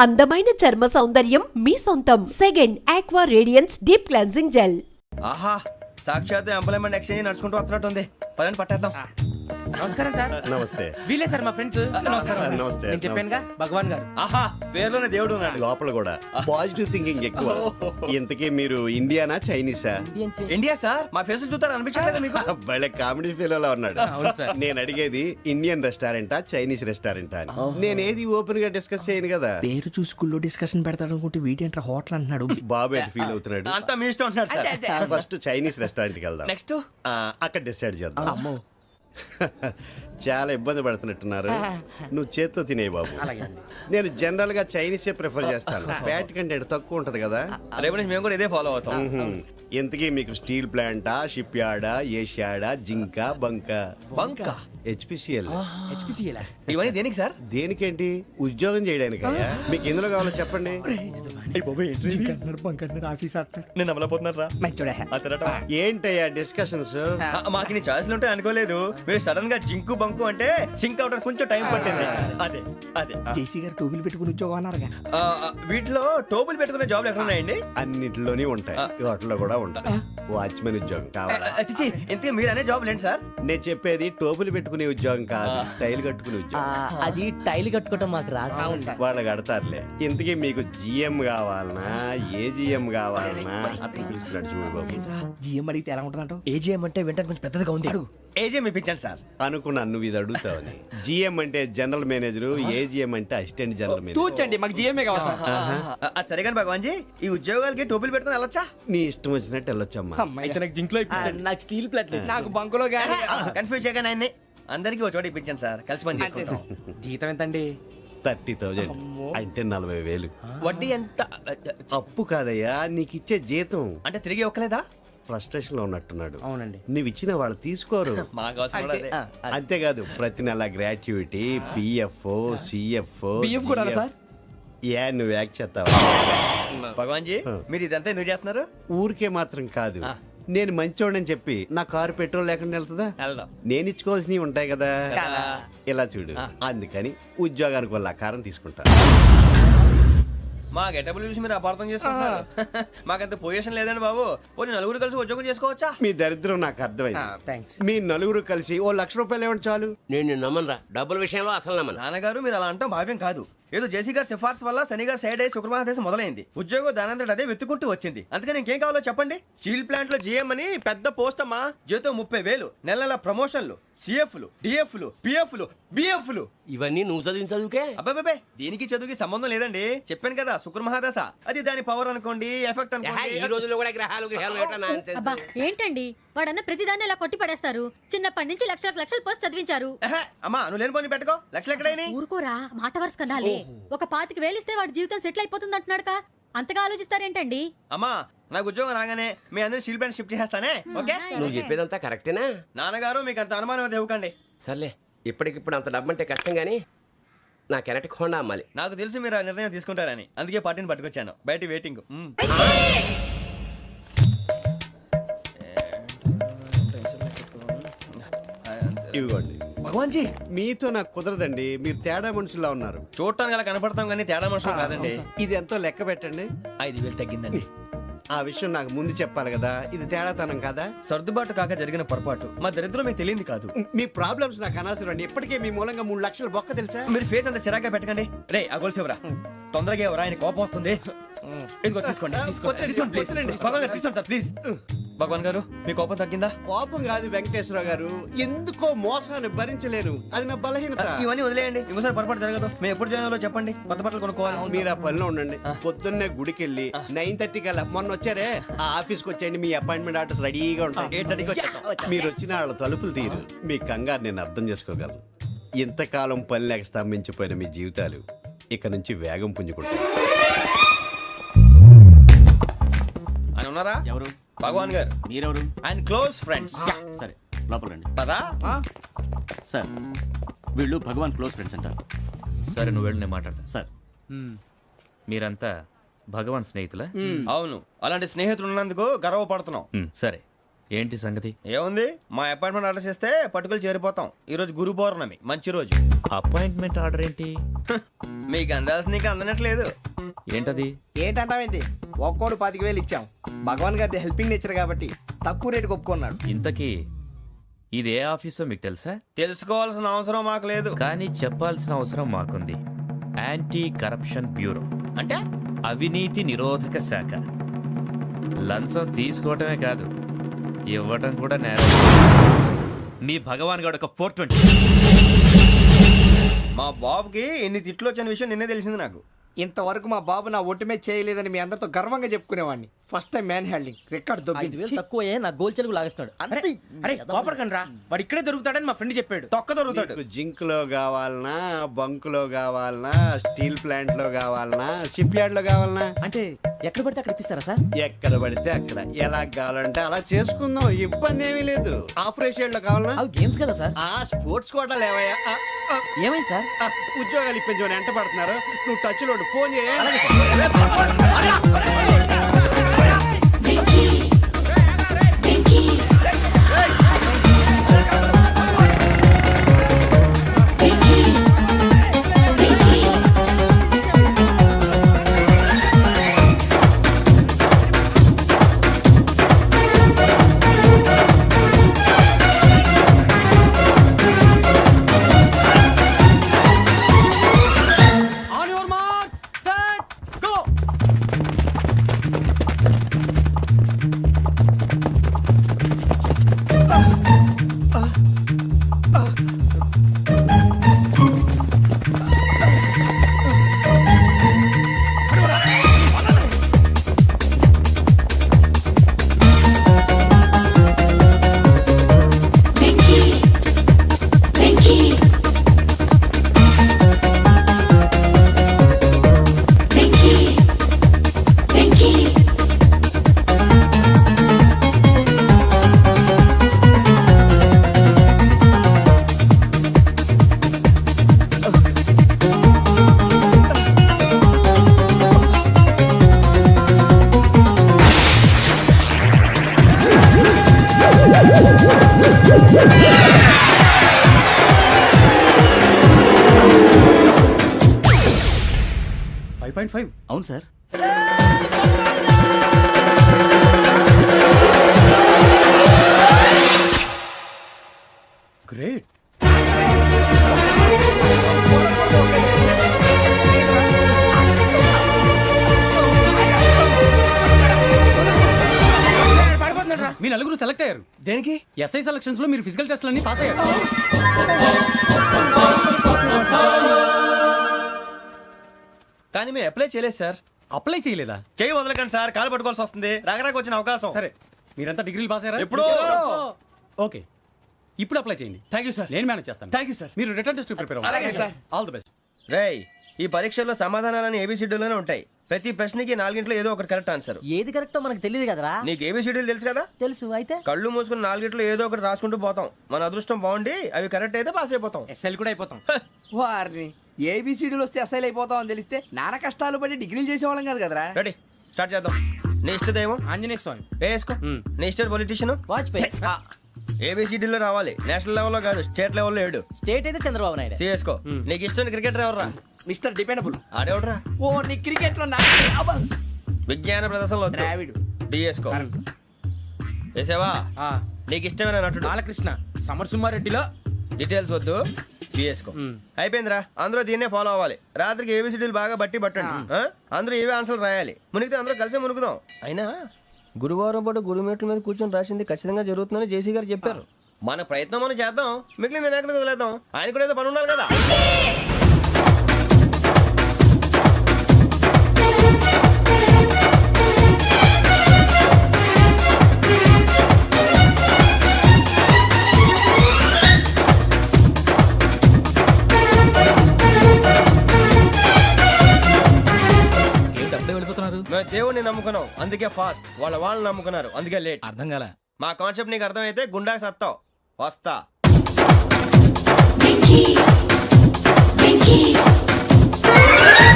అందమైన చర్మ సౌందర్యం మీ సొంతం. Second aqua radiance deep cleansing gel. ఆహా, సాక్షాత్ ఎంప్లాయ్మెంట్ ఎక్స్చేంజ్ నడుచుకుంటూ వస్తున్నట్టు ఉంది. పదండి పట్టేద్దాం. నమస్కారం సార్. నమస్తే. వీలే సార్ మా ఫ్రెండ్స్. నమస్కారం. నమస్తే. నేను చెప్పానుగా భగవాన్ గారు. ఆహా, పేర్లోనే దేవుడు ఉన్నాడు. లోపల కూడా పాజిటివ్ థింకింగ్ ఎక్కువ. ఇంతకీ మీరు ఇండియానా చైనీసా? ఇండియా సార్, మా ఫేస్ చూస్తారు అనిపించట్లేదు మీకు? భలే కామెడీ ఫీల్ అలా ఉన్నాడు. అవును సార్. నేను అడిగేది ఇండియన్ రెస్టారెంటా చైనీస్ రెస్టారెంటా అని. నేనేది ఓపెన్ గా డిస్కస్ చేయను కదా. పేరు చూసి స్కూల్లో డిస్కషన్ పెడతాడు అనుకుంటే వీటేంట్రా హోటల్ అంటున్నాడు. బాబు ఎట్ ఫీల్ అవుతున్నాడు. అంతా మీ ఇష్టం అంటున్నాడు సార్. ఫస్ట్ చైనీస్ రెస్టారెంట్ కి వెళ్దాం. నెక్స్ట్ అక్కడ డిసైడ్ చేద్దాం. అమ్మో. చాలా ఇబ్బంది పడుతున్నట్టున్నారు. నువ్వు చేత్తో తినే బాబు. అలాగే అండి. నేను జనరల్ గా చైనీసే ప్రిఫర్ చేస్తాను. ఫ్యాట్ కంటెంట్ తక్కువ ఉంటది కదా. రేపు నుంచి మేము కూడా ఇదే ఫాలో అవుతాం. ఇంతకీ మీకు స్టీల్ ప్లాంటా, షిప్ యార్డా, ఏషియాడా, జింక, బంకా? బంక హెచ్పిసిఎల్. హెచ్పిసిఎల్ ఇవన్నీ దేనికి సార్? దేనికేంటి? ఉద్యోగం చేయడానికి. మీకు ఎందులో కావాలో చెప్పండి. నేను అమలపోతున్నారా? ఏంటయ్యా డిస్కషన్స్? మాకు నీ ఛాయిస్లు ఉంటాయి అనుకోలేదు. మీరు సడన్ గా జింకు బంకు అంటే సింక్ అవడానికి కొంచెం టైం పట్టింది. అదే అదే జేసీ గారు టోబుల్ పెట్టుకుని ఉద్యోగం అన్నారుగా. వీటిలో టోబుల్ పెట్టుకునే జాబ్లు ఎక్కడ ఉన్నాయండి? అన్నిటిలోనే ఉంటాయి, వాటిలో కూడా ఉంటాయి. వాచ్మెన్ ఉద్యోగం కావాలా? ఇంతకీ మీరు అనే జాబ్ ఏంటి సార్? నేను చెప్పేది టోపులు పెట్టుకునే ఉద్యోగం కాదు, టైల్ కట్టుకునే ఉద్యోగం. అది టైల్ కట్టుకోవటం మాకు రాదు. వాళ్ళు కడతారులే. ఇంతకీ మీకు జిఎం కావాలనా, ఏ జిఎం కావాలనా? అట్లా పిలుస్తున్నాడు చూడు బాబు. జిఎం అడిగితే ఎలా ఉంటుందంట? ఏజీఎం అంటే వెంటనే కొంచెం పెద్దదిగా ఉంది. ఏజీఎం ఇప్పించండి సార్. అనుకున్నాను నువ్వు ఇది అడుగుతావని. జిఎం అంటే జనరల్ మేనేజర్, ఏజిఎం అంటే అసిస్టెంట్ జనరల్ మేనేజర్. తూచండి, మాకు జిఎంఏ కావాలి సార్. అది సరే కానీ భగవాన్ జీ, ఈ ఉద్యోగాలకి టోపులు పెట్టుకుని వెళ్ళొచ్చా? నీ ఇష్టం వచ్చినట్టు వెళ్ళొచ్చమ్మా. అయితే నాకు జింక్లో నాకు స్టీల్ ప్లేట్ నాకు బంకులో గానీ. కన్ఫ్యూజ్ చేయగానే ఆయన్ని అందరికీ ఒక చోట ఇప్పించండి సార్, కలిసి పని చేసుకుంటాం. జీతం ఎంతండి? 30,000 అంటే 40,000. వడ్డీ ఎంత? అప్పు కాదయ్యా, నీకు ఇచ్చే జీతం. అంటే తిరిగి ఒక్కలేదా? ఫ్రస్ట్రేషన్ లో ఉన్నట్టున్నాడు. అవునండి. నువ్వు ఇచ్చిన వాళ్ళు తీసుకోరు. మాకు అవసరం కూడా అదే. అంతేకాదు ప్రతి నెల గ్రాట్యుటీ, పిఎఫ్, సిఎఫ్. బియ్యం కూడా సార్? ఏ నువ్వు యాక్ట్ చేస్తావా? భగవాన్ జీ, మీరు ఇదంతా ఎందుకు చేస్తున్నారు? ఊరికే మాత్రం కాదు, నేను మంచోడని చెప్పి నా కారు పెట్రోల్ లేకుండా వెళ్తుందా? వెళ్దాం. నేను ఇచ్చుకోవాల్సినవి ఉంటాయి కదా. కదా. ఇలా చూడు, అందుకని ఉద్యోగానికి వాళ్ళ ఆకారం తీసుకుంటా. మా గెటబుల్ చూసి మీరు అపార్థం చేసుకుంటున్నారు. మాకంత పొజిషన్ లేదండి బాబు. పోనీ నలుగురు కలిసి ఉద్యోగం చేసుకోవచ్చా? మీ దరిద్రం నాకు అర్థమైంది. థ్యాంక్స్. మీ నలుగురు కలిసి ఓ ₹1,00,000 ఇవ్వండి చాలు. నేను నమ్మనరా, డబ్బుల విషయంలో అసలు నమ్మను. నాన్నగారు మీరు అలా అంటాం భావ్యం కాదు. ఏదో జేసీ గారి సిఫార్సు వల్ల శని గారు సైడ్ అయ్యి శుక్రవారం మొదలైంది. ఉద్యోగం దానంతటి అదే వెతుకుంటూ వచ్చింది. అందుకని ఇంకేం కావాలో చెప్పండి. స్టీల్ ప్లాంట్ లో జీఎం అని పెద్ద పోస్ట్ అమ్మా. జీతం 30,000, నెల నెల ప్రమోషన్లు, సిఎఫ్లు, డిఎఫ్లు, పిఎఫ్లు, బిఎఫ్లు. ఇవన్నీ నువ్వు చదివిన చదువుకే. అబ్బాబే, దీనికి చదువుకి సంబంధం లేదండి. చెప్పాను కదా, శుక్ర మహాదశ. అది దాని పవర్ అనుకోండి, ఎఫెక్ట్ ఈ అనుకోండి. రోజుల్లో కూడా గ్రహాలు ఏటా nonsense. అబ్బా ఏంటండి వాడన్న ప్రతిదాన్ని ఇలా కొట్టి పడేస్తారు. చిన్నప్పటి నుంచి లక్షలు పోస్ట్ చదివించారు. అమ్మా నువ్వు లేని పోనీ పెట్టుకో. లక్షలు ఎక్కడైనా ఊరుకోరా, మాట వరుస కదాలే. ఒక 25,000 ఇస్తే వాడి జీవితం సెటిల్ అయిపోతుంది అంటున్నాడుగా. అంతగా ఆలోచిస్తారేంటండి? అమ్మా నాకు ఉద్యోగం రాగానే మీ అందరినీ స్టీల్ ప్లాంట్ షిఫ్ట్ చేస్తానే. ఓకే? నువ్వు చెప్పేదంతా కరెక్టేనా? నాన్నగారు మీకు అంత అనుమానం అయితే ఇవ్వకండి. సర్లే, ఇప్పటికిప్పుడు అంత డబ్బు అంటే కష్టం గానీ నా కెనటిక్ హోండా అమ్మాలి. నాకు తెలుసు మీరు ఆ నిర్ణయం తీసుకుంటారని, అందుకే పార్టీని పట్టుకొచ్చాను. బయట వెయిటింగ్. ఇవ్వండి. భగవాన్ జీ, మీతో నాకు కుదరదండి, మీరు తేడా మనుషుల్లా ఉన్నారు. చూడటానికి అలా కనపడతాం కానీ తేడా మనుషులు కాదండి. ఇది ఎంతో లెక్క పెట్టండి. 5,000 తగ్గిందండి. ఆ విషయం నాకు ముందు చెప్పాలి కదా. ఇది తేడాతనం కదా. సర్దుబాటు కాక జరిగిన పొరపాటు. మా దరిద్రం మీకు తెలియంది కాదు. మీ ప్రాబ్లమ్స్ నాకు అనవసరం అండి. ఇప్పటికే మీ మూలంగా 3,00,000 బొక్క తెలుసా. మీరు ఫేస్ అంత చిరాగ్గా పెట్టకండి. రే ఆ గొలుసు ఎవరా? తొందరగా ఎవరా, ఆయన కోపం వస్తుంది. ఇదిగో తీసుకోండి. తీసుకోండి ప్లీజ్. భగవాన్ గారు తీసుకోండి సార్ ప్లీజ్. భగవాన్ గారు మీ కోపం తగ్గిందా? కోపం కాదు వెంకటేశ్వర గారు, ఎందుకో మోసాన్ని భరించలేను, అది నా బలహీనత. ఇవన్నీ వదిలేయండి, ఇంకోసారి పొరపాటు జరగదు. మేము ఎప్పుడు జాయిన్ అవ్వాలో చెప్పండి, కొత్త బట్టలు కొనుక్కోవాలి. మీరు ఆ పనిలో ఉండండి. పొద్దున్నే గుడికి వెళ్ళి 9:30 కల్లా, మొన్న వచ్చారే ఆ ఆఫీస్కి వచ్చేయండి. మీ అపాయింట్మెంట్ ఆర్డర్స్ రెడీగా ఉంటాయి. 8:30కి వచ్చేస్తాం. మీరు వచ్చిన వాళ్ళ తలుపులు తీరు. మీ కంగారు నేను అర్థం చేసుకోగలను. ఇంతకాలం పని లేక స్తంభించిపోయిన మీ జీవితాలు ఇక నుంచి వేగం పుంజుకుంటాయి. ఆయన ఉన్నారా? ఎవరు? భగవాన్ గారు. మీరెవరు? ఆయన క్లోజ్ ఫ్రెండ్స్. సరే లోపల రండి. పదా సార్ వీళ్ళు భగవాన్ క్లోజ్ ఫ్రెండ్స్ అంటారు. సరే నువ్వు వెళ్ళి నేను మాట్లాడతా. సార్ మీరంతా భగవాన్ స్నేహితులా? అవును, అలాంటి స్నేహితులు ఉన్నందుకు గర్వపడుతున్నాం. సరే ఏంటి సంగతి? ఏముంది, మా అపార్ట్మెంట్ ఆర్డర్ చేస్తే పట్టుకులు చేరిపోతాం. ఈ రోజు గురు పౌర్ణమి, మంచి రోజు. అపాయింట్మెంట్ ఆర్డర్ ఏంటి? మీకు అందాల్సిన నీకు అందనట్లేదు. ఏంటది? ఏంటంటావేంటి? ఒక్కోడు 25,000 ఇచ్చాం. భగవాన్ గారి హెల్పింగ్ నేచర్ కాబట్టి తక్కువ రేటుకి ఒప్పుకున్నాడు. ఇంతకీ ఇది ఏ ఆఫీసో మీకు తెలుసా? తెలుసుకోవాల్సిన అవసరం మాకు లేదు. కానీ చెప్పాల్సిన అవసరం మాకుంది. యాంటీ కరప్షన్ బ్యూరో, అంటే అవినీతి నిరోధక శాఖ. లంచం తీసుకోవటమే కాదు, ఇవ్వటం కూడా నేరం. మీ భగవాన్ గారు ఒక 420. మా బాబుకి ఎన్ని తిట్లు వచ్చిన విషయం నిన్నే తెలిసింది నాకు. ఇంతవరకు మా బాబు నా ఒట్టుమే చేయలేదని మీ అందరితో గర్వంగా చెప్పుకునేవాడిని. First time man handing record దొబ్బింది. తక్కువే నా గోల్ చెలుగు లాగేస్తున్నాడు. అరే కోపడకండి రా, వాడు ఇక్కడే దొరుకుతాడని మా ఫ్రెండ్ చెప్పాడు. తొక్క దొరుకుతాడు. మీకు జింక్ లో కావాలనా, బంక్ లో కావాలనా, స్టీల్ ప్లాంట్ లో కావాలనా, షిప్ యార్డ్ లో కావాలనా? అంటే ఎక్కడ పడితే అక్కడ ఇప్పిస్తారా సార్? ఎక్కడ పడితే అక్కడ, ఎలా కావాలంటే అలా చేసుకుందాం, ఇబ్బంది ఏమీ లేదు. ఆపరేషన్ లో కావాలనా? అవి గేమ్స్ కదా సార్. ఆ స్పోర్ట్స్ కోటా లేవయ్యా. ఏమైంది సార్? ఉద్యోగాలు ఇప్పించమని ఎంట పడుతున్నారు. నువ్వు టచ్ లో ఫోన్ చేయ. On your marks, set, go. అవును సార్. గ్రేట్. మీ నలుగురు సెలెక్ట్ అయ్యారు. దేనికి? ఎస్ఐ సెలక్షన్స్ లో మీరు ఫిజికల్ టెస్ట్ అన్ని పాస్ అయ్యారు. కానీ మేము అప్లై చేయలేదు సార్. అప్లై చేయలేదా? చేయి వదలకండి సార్, కాలు పట్టుకోవాల్సి వస్తుంది. రాగరాకు వచ్చిన అవకాశం. సరే, మీరంతా డిగ్రీలు పాస్ అయ్యారా? ఎప్పుడో. ఓకే, ఇప్పుడు అప్లై చేయండి. Thank you sir. నేను మేనేజ్ చేస్తాను. Thank you sir. మీరు రిటర్న్ టెస్ట్ ప్రిపేర్ అలాగే అవ్వండి. సార్. All the best. రేయ్, ఈ పరీక్షల్లో సమాధానాలని ఏబిసిడ్యూల్లోనే ఉంటాయి. ప్రతి ప్రశ్నకి 4 ఏదో ఒకటి కరెక్ట్ ఆన్సర్. ఏది కరెక్టో మనకు తెలియదు కదరా. నీకు ఏబిసిడ్యూల్ తెలుసు కదా? తెలుసు. అయితే కళ్ళు మూసుకుని 4 ఏదో ఒకటి రాసుకుంటూ పోతాం. మన అదృష్టం బాగుండి అవి కరెక్ట్ అయితే పాస్ అయిపోతాం. ఎస్ఎల్ కూడా అయిపోతాం. వారిని ఏబిసిడీలు వస్తే ఎస్ఐలు అయిపోతాం అని తెలిస్తే నాన్న కష్టాలు పడి డిగ్రీలు చేసేవాళ్ళం కాదు కదరా. రెడీ, స్టార్ట్ చేద్దాం. నీ ఇష్టదేమో ఆంజనేయ స్వామి. వేసుకో. నీ ఇష్ట పొలిటీషియన్ వాజ్పేయి. ఏబిసిడీలో రావాలి. నేషనల్ లెవెల్లో కాదు, స్టేట్ లెవెల్లో 7. స్టేట్ అయితే చంద్రబాబు నాయుడు. సిఎస్కో. నీకు ఇష్టం క్రికెటర్ ఎవర్రా? Mister dependable. ఆడేవడరా? ఓ నీ క్రికెట్ లో విజ్ఞాన ప్రదర్శనలో ద్రావిడు. డిఎస్కో. వేసావా? నీకు ఇష్టమైన నటుడు? బాలకృష్ణ. సమర్ సుమారెడ్డిలో డీటెయిల్స్ వద్దు, బిఎస్కో. అయిపోయిందిరా. అందరూ దీన్నే ఫాలో అవ్వాలి. రాత్రికి ఏబిసిడీలు బాగా బట్టి పట్టండి. అందరూ ఏవే ఆన్సర్లు రాయాలి. మునిగితే అందరూ కలిసి మునుగుదాం. అయినా గురువారం పాటు గురుమేట్ల మీద కూర్చొని రాసింది ఖచ్చితంగా జరుగుతుందని జేసీ గారు చెప్పారు. మన ప్రయత్నం మనం చేద్దాం, మిగిలింది నేను ఎక్కడికి వదిలేద్దాం. ఆయన కూడా ఏదో పని ఉండాలి కదా. మేము దేవుడిని నమ్ముకున్నాం, అందుకే ఫాస్ట్. వాళ్ళు నమ్ముకున్నారు, అందుకే లేట్. అర్థం కాల. మా కాన్సెప్ట్ నీకు అర్థమైతే గుండాకి సత్తావు. వస్తా.